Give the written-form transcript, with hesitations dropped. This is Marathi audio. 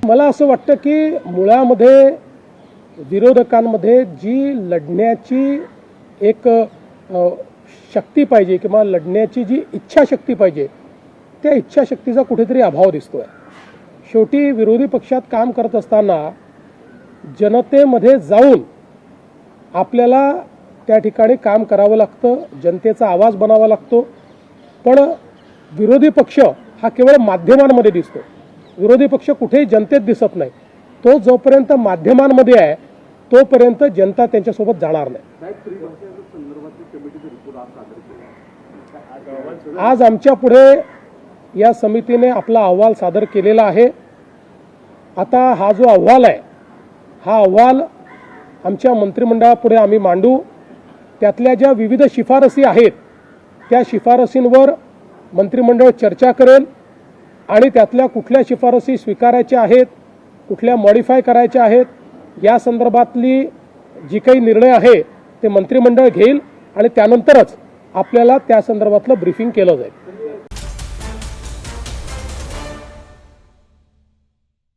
मला असं वाटतं की मुळामध्ये विरोधकांमध्ये जी लढण्याची एक शक्ती पाहिजे किंवा लढण्याची जी इच्छाशक्ती पाहिजे त्या इच्छाशक्तीचा कुठेतरी अभाव दिसतोय। शेवटी विरोधी पक्षात काम करत असताना जनतेमध्ये जाऊन आपल्याला त्या ठिकाणी काम करावं लागतं, जनतेचा आवाज बनावा लागतो। पण विरोधी पक्ष हा केवळ माध्यमांमध्ये दिसतो, विरोधी पक्ष कुठेही जनतेत दिसत नाही। तो जोपर्यंत माध्यमांमध्ये आहे तोपर्यंत जनता त्यांच्यासोबत जाणार नाही। आज आमच्या पुढे या समितीने आपला अहवाल सादर केलेला आहे। आता हा जो अहवाल आहे हा अहवाल आमच्या मंत्रिमंडळापुढे आम्ही मांडू। त्यातल्या ज्या विविध शिफारसी आहेत त्या शिफारसींवर मंत्रिमंडळ चर्चा करेल आणि त्यातल्या कुठल्या शिफारसी स्वीकारायच्या आहेत, कुठल्या मॉडिफाय करायच्या आहेत या संदर्भातली जी काही निर्णय आहे ते मंत्रिमंडळ घेईल आणि त्यानंतरच आपल्याला त्या संदर्भातलं ब्रीफिंग केलं जाईल।